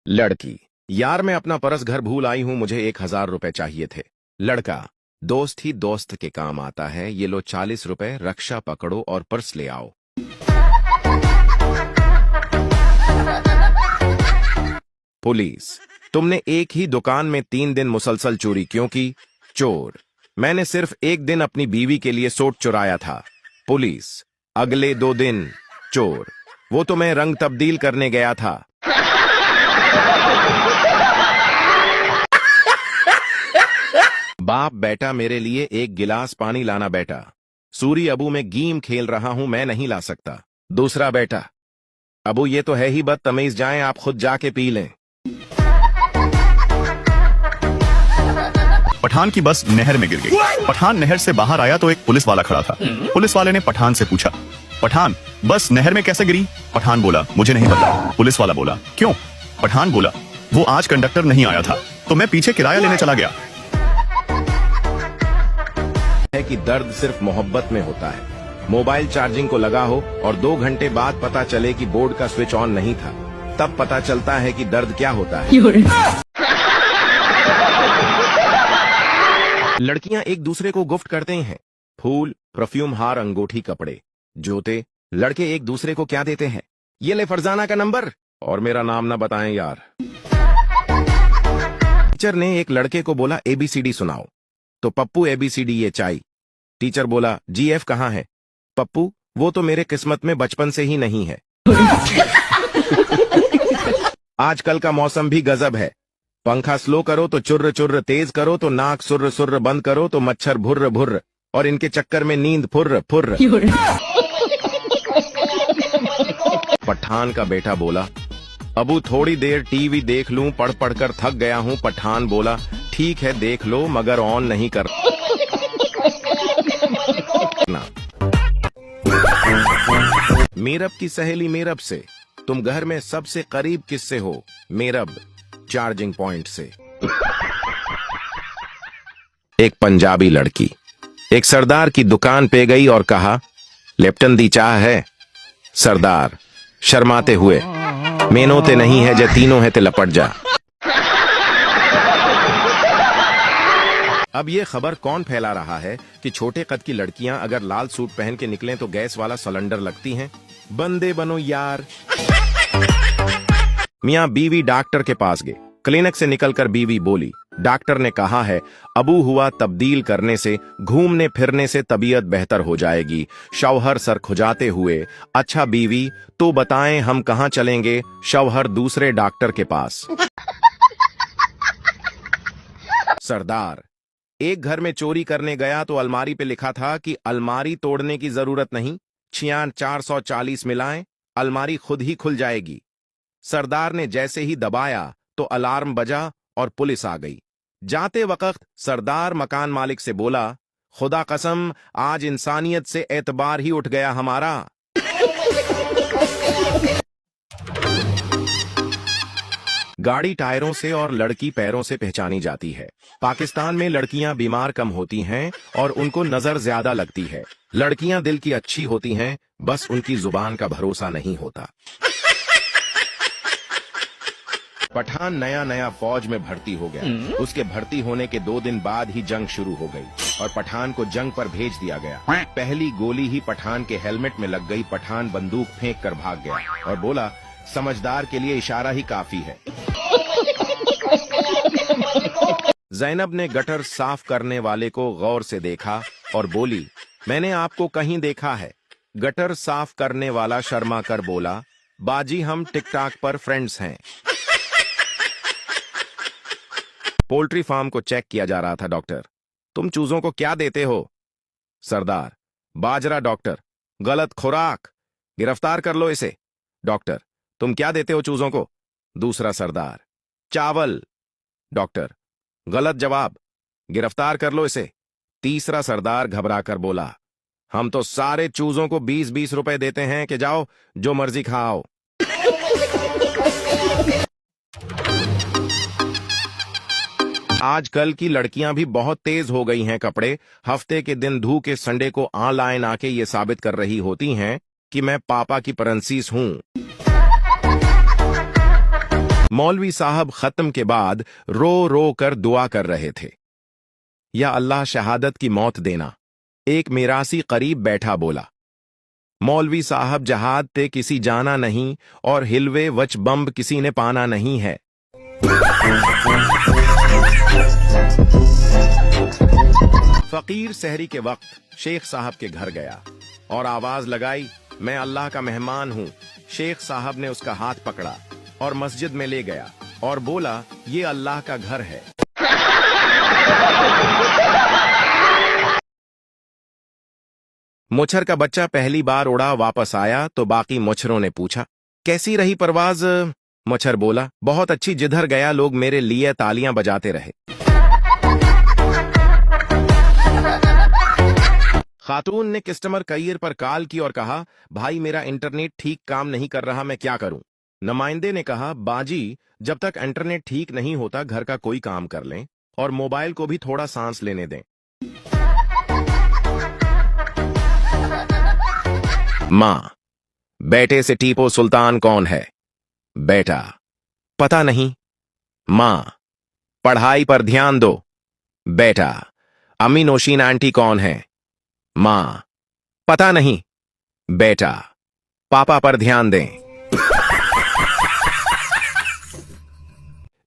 लड़की, यार मैं अपना पर्स घर भूल आई हूं, मुझे 1,000 रुपए चाहिए थे। लड़का, दोस्त ही दोस्त के काम आता है, ये लो 40 रुपए, रक्षा पकड़ो और पर्स ले आओ। पुलिस, तुमने एक ही दुकान में 3 दिन मुसलसल चोरी क्यों की? चोर, मैंने सिर्फ एक दिन अपनी बीवी के लिए सूट चुराया था। पुलिस, अगले 2 दिन। चोर, वो तो मैं रंग तब्दील करने गया था। बाप, बेटा मेरे लिए एक गिलास पानी लाना बेटा। सूरी अबू, मैं गेम खेल रहा हूं, मैं नहीं ला सकता। दूसरा बेटा, अबू ये तो है ही बदतमीज, जाएं आप खुद जाके पी लें। पठान की बस नहर में गिर गई। पठान नहर से बाहर आया तो एक पुलिस वाला खड़ा था। पुलिस वाले ने पठान से पूछा, पठान बस नहर में कैसे गिरी? पठान बोला, मुझे नहीं पता। पुलिस वाला बोला, क्यों? पठान बोला, वो आज कंडक्टर नहीं आया था तो मैं पीछे किराया लेने चला गया। है कि दर्द सिर्फ मोहब्बत में होता है। मोबाइल चार्जिंग को लगा हो और 2 घंटे बाद पता चले कि बोर्ड का स्विच ऑन नहीं था, तब पता चलता है कि दर्द क्या होता है। लड़कियां एक दूसरे को गिफ्ट करते हैं, फूल, परफ्यूम, हार, अंगूठी, कपड़े, जूते। लड़के एक दूसरे को क्या देते हैं? ये ले फरजाना का नंबर और मेरा नाम ना बताएं यार। टीचर ने एक लड़के को बोला ABCD सुनाओ, तो पप्पू ABCD ये चाय। टीचर बोला GF कहाँ है? पप्पू, वो तो मेरे किस्मत में बचपन से ही नहीं है। आजकल का मौसम भी गजब है। पंखा स्लो करो तो चुर्र चुर्र, तेज करो तो नाक सुर्र सुर्र, बंद करो तो मच्छर भुर्र भुर्र, और इनके चक्कर में नींद फुर्र फुर्र। पठान का बेटा बोला, अबू थोड़ी देर टीवी देख लूं, पढ़ पढ़कर थक गया हूं। पठान बोला, ठीक है देख लो, मगर ऑन नहीं कर। मेरब की सहेली मेरब से, तुम घर में सबसे करीब किससे हो? मेरब, चार्जिंग पॉइंट से। एक पंजाबी लड़की एक सरदार की दुकान पे गई और कहा, लेप्टन दी चाह है? सरदार शर्माते हुए, मेनो ते नहीं है, जे तीनों है ते लपट जा। अब ये खबर कौन फैला रहा है कि छोटे कद की लड़कियां अगर लाल सूट पहन के निकलें तो गैस वाला सिलेंडर लगती हैं? बंदे बनो यार। मियां बीवी डॉक्टर के पास गए। क्लिनिक से निकलकर बीवी बोली, डॉक्टर ने कहा है अबू हुआ तब्दील करने से, घूमने फिरने से तबीयत बेहतर हो जाएगी। शौहर सर खुजाते हुए, अच्छा बीवी तो बताएं हम कहां चलेंगे? शौहर दूसरे डॉक्टर के पास। सरदार, एक घर में चोरी करने गया तो अलमारी पे लिखा था कि अलमारी तोड़ने की जरूरत नहीं, 440 मिलाएं, अलमारी खुद ही खुल जाएगी। सरदार ने जैसे ही दबाया तो अलार्म बजा और पुलिस आ गई। जाते वक्त सरदार मकान मालिक से बोला, खुदा कसम आज इंसानियत से एतबार ही उठ गया हमारा। गाड़ी टायरों से और लड़की पैरों से पहचानी जाती है। पाकिस्तान में लड़कियां बीमार कम होती हैं और उनको नजर ज्यादा लगती है। लड़कियां दिल की अच्छी होती हैं, बस उनकी जुबान का भरोसा नहीं होता। पठान नया नया फौज में भर्ती हो गया। उसके भर्ती होने के 2 दिन बाद ही जंग शुरू हो गई और पठान को जंग पर भेज दिया गया। पहली गोली ही पठान के हेलमेट में लग गई। पठान बंदूक फेंक कर भाग गया और बोला, समझदार के लिए इशारा ही काफी है। जैनब ने गटर साफ करने वाले को गौर से देखा और बोली, मैंने आपको कहीं देखा है। गटर साफ करने वाला शर्मा कर बोला, बाजी हम टिकटॉक पर फ्रेंड्स हैं। पोल्ट्री फार्म को चेक किया जा रहा था। डॉक्टर, तुम चूजों को क्या देते हो? सरदार, बाजरा। डॉक्टर, गलत खुराक, गिरफ्तार कर लो इसे। डॉक्टर, तुम क्या देते हो चूजों को? दूसरा सरदार, चावल। डॉक्टर, गलत जवाब, गिरफ्तार कर लो इसे। तीसरा सरदार घबराकर बोला, हम तो सारे चूजों को 20-20 रुपए देते हैं कि जाओ जो मर्जी खाओ। आजकल की लड़कियां भी बहुत तेज हो गई हैं कपड़े। हफ्ते के दिन धू के संडे को ऑनलाइन आके ये साबित कर रही होती हैं कि मैं पापा की प्रिंसेस हूं। मौलवी साहब खत्म के बाद रो रो कर दुआ कर रहे थे, या अल्लाह शहादत की मौत देना। एक मिरासी करीब बैठा बोला, मौलवी साहब जहाद ते किसी जाना नहीं और हिलवे वच बम्ब किसी ने पाना नहीं है। फकीर सहरी के वक्त शेख साहब के घर गया और आवाज लगाई, मैं अल्लाह का मेहमान हूं। शेख साहब ने उसका हाथ पकड़ा और मस्जिद में ले गया और बोला, ये अल्लाह का घर है। मुच्छर का बच्चा पहली बार उड़ा वापस आया तो बाकी मुच्छरों ने पूछा, कैसी रही परवाज? मुच्छर बोला, बहुत अच्छी, जिधर गया लोग मेरे लिए तालियां बजाते रहे। खातून ने कस्टमर केयर पर कॉल की और कहा, भाई मेरा इंटरनेट ठीक काम नहीं कर रहा, मैं क्या करूं? नुमाइंदे ने कहा, बाजी जब तक इंटरनेट ठीक नहीं होता घर का कोई काम कर लें और मोबाइल को भी थोड़ा सांस लेने दें। माँ, बेटे से टीपो सुल्तान कौन है? बेटा, पता नहीं। माँ, पढ़ाई पर ध्यान दो। बेटा, अम्मी नौशीन आंटी कौन है? माँ, पता नहीं। बेटा, पापा पर ध्यान दें।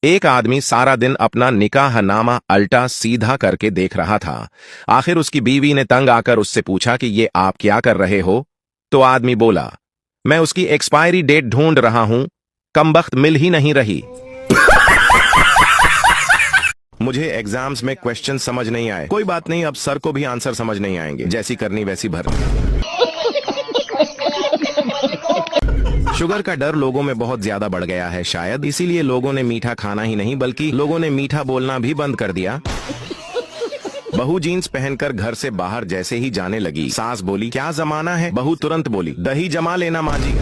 एक आदमी सारा दिन अपना निकाहनामा अल्टा सीधा करके देख रहा था। आखिर उसकी बीवी ने तंग आकर उससे पूछा कि ये आप क्या कर रहे हो? तो आदमी बोला, मैं उसकी एक्सपायरी डेट ढूंढ रहा हूं, कमबख्त मिल ही नहीं रही। मुझे एग्जाम्स में क्वेश्चन समझ नहीं आए। कोई बात नहीं, अब सर को भी आंसर समझ नहीं आएंगे, जैसी करनी वैसी भरनी। शुगर का डर लोगों में बहुत ज्यादा बढ़ गया है, शायद इसीलिए लोगों ने मीठा खाना ही नहीं बल्कि लोगों ने मीठा बोलना भी बंद कर दिया। बहू जीन्स पहनकर घर से बाहर जैसे ही जाने लगी, सास बोली, क्या जमाना है? बहू तुरंत बोली, दही जमा लेना माँ जी।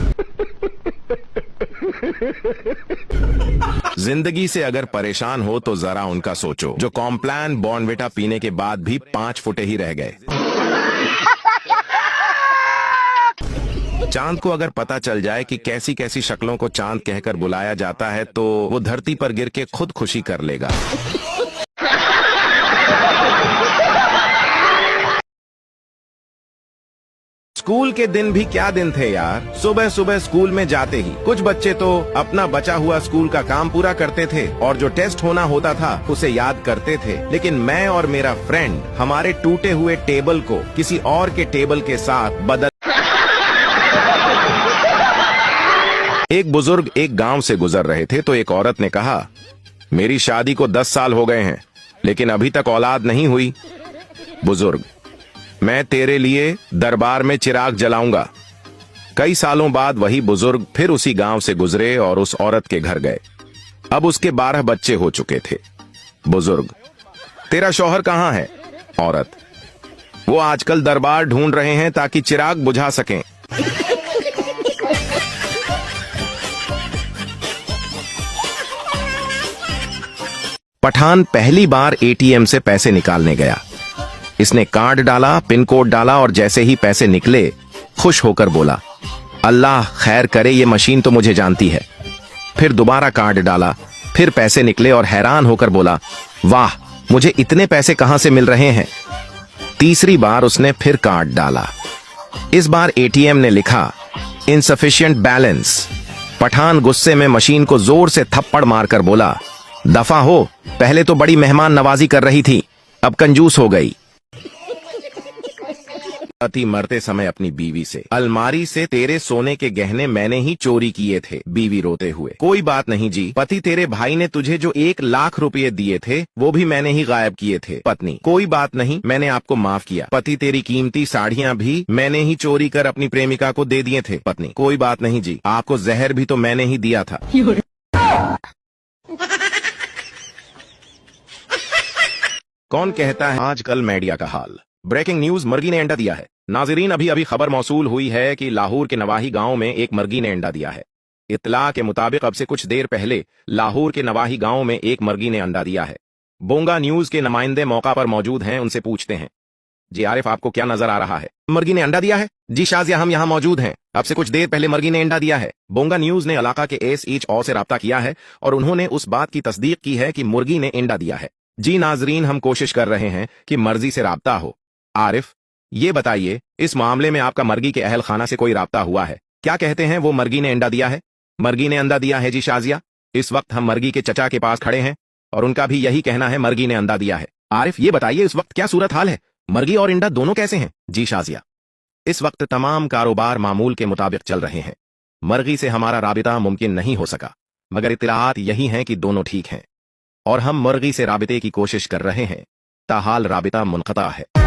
जिंदगी से अगर परेशान हो तो जरा उनका सोचो जो कॉम्प्लान बॉर्नविटा पीने के बाद भी 5 फुटे ही रह गए। चांद को अगर पता चल जाए कि कैसी कैसी शक्लों को चांद कहकर बुलाया जाता है तो वो धरती पर गिर के खुद खुशी कर लेगा। स्कूल के दिन भी क्या दिन थे यार। सुबह सुबह स्कूल में जाते ही कुछ बच्चे तो अपना बचा हुआ स्कूल का काम पूरा करते थे और जो टेस्ट होना होता था उसे याद करते थे, लेकिन मैं और मेरा फ्रेंड हमारे टूटे हुए टेबल को किसी और के टेबल के साथ बदल। एक बुजुर्ग एक गांव से गुजर रहे थे तो एक औरत ने कहा, मेरी शादी को 10 साल हो गए हैं लेकिन अभी तक औलाद नहीं हुई। बुजुर्ग, मैं तेरे लिए दरबार में चिराग जलाऊंगा। कई सालों बाद वही बुजुर्ग फिर उसी गांव से गुजरे और उस औरत के घर गए। अब उसके 12 बच्चे हो चुके थे। बुजुर्ग, तेरा शौहर कहाँ है? औरत, वो आजकल दरबार ढूंढ रहे हैं ताकि चिराग बुझा सकें। पठान पहली बार एटीएम से पैसे निकालने गया। इसने कार्ड डाला, पिन कोड डाला और जैसे ही पैसे निकले खुश होकर बोला, अल्लाह खैर करे, ये मशीन तो मुझे जानती है। फिर दोबारा कार्ड डाला, फिर पैसे निकले और हैरान होकर बोला, वाह, मुझे इतने पैसे कहां से मिल रहे हैं। तीसरी बार उसने फिर कार्ड डाला। इस बार एटीएम ने लिखा इनसफिशिएंट बैलेंस। पठान गुस्से में मशीन को जोर से थप्पड़ मारकर बोला, दफा हो, पहले तो बड़ी मेहमान नवाजी कर रही थी, अब कंजूस हो गई। पति मरते समय अपनी बीवी से, अलमारी से तेरे सोने के गहने मैंने ही चोरी किए थे। बीवी रोते हुए, कोई बात नहीं जी। पति, तेरे भाई ने तुझे जो 1 लाख रुपए दिए थे वो भी मैंने ही गायब किए थे। पत्नी, कोई बात नहीं, मैंने आपको माफ किया। पति, तेरी कीमती साड़ियां भी मैंने ही चोरी कर अपनी प्रेमिका को दे दिए थे। पत्नी, कोई बात नहीं जी, आपको जहर भी तो मैंने ही दिया था। कौन कहता है आजकल मीडिया का हाल। ब्रेकिंग न्यूज, मुर्गी ने अंडा दिया है। नाजरीन, अभी अभी खबर मौसूल हुई है कि लाहौर के नवाही गांव में एक मुर्गी ने अंडा दिया है। इत्तला के मुताबिक अब से कुछ देर पहले लाहौर के नवाही गांव में एक मुर्गी ने अंडा दिया है। बोंगा न्यूज के नुमाइंदे मौका पर मौजूद हैं, उनसे पूछते हैं, जी आरिफ, आपको क्या नजर आ रहा है? मुर्गी ने अंडा दिया है? जी शाजिया, हम यहाँ मौजूद हैं। अब से कुछ देर पहले मुर्गी ने अंडा दिया है। बोंगा न्यूज ने इलाका के SHO से राब्ता किया है और उन्होंने उस बात की तस्दीक की है कि मुर्गी ने अंडा दिया है। जी नाजरीन, हम कोशिश कर रहे हैं कि मर्जी से राब्ता हो। आरिफ, ये बताइए, इस मामले में आपका मर्गी के अहल खाना से कोई राब्ता हुआ है? क्या कहते हैं वो मर्गी ने अंडा दिया है? मर्गी ने अंडा दिया है जी शाजिया। इस वक्त हम मर्गी के चचा के पास खड़े हैं और उनका भी यही कहना है, मर्गी ने अंडा दिया है। आरिफ, ये बताइए, इस वक्त क्या सूरत हाल है? मर्गी और इंडा दोनों कैसे हैं? जी शाजिया, इस वक्त तमाम कारोबार मामूल के मुताबिक चल रहे हैं। मर्गी से हमारा राबिता मुमकिन नहीं हो सका, मगर इत्तलाआत यही हैं कि दोनों ठीक हैं और हम मुर्गी से राबिते की कोशिश कर रहे हैं। ताहाल राबिता मुनक़ता है।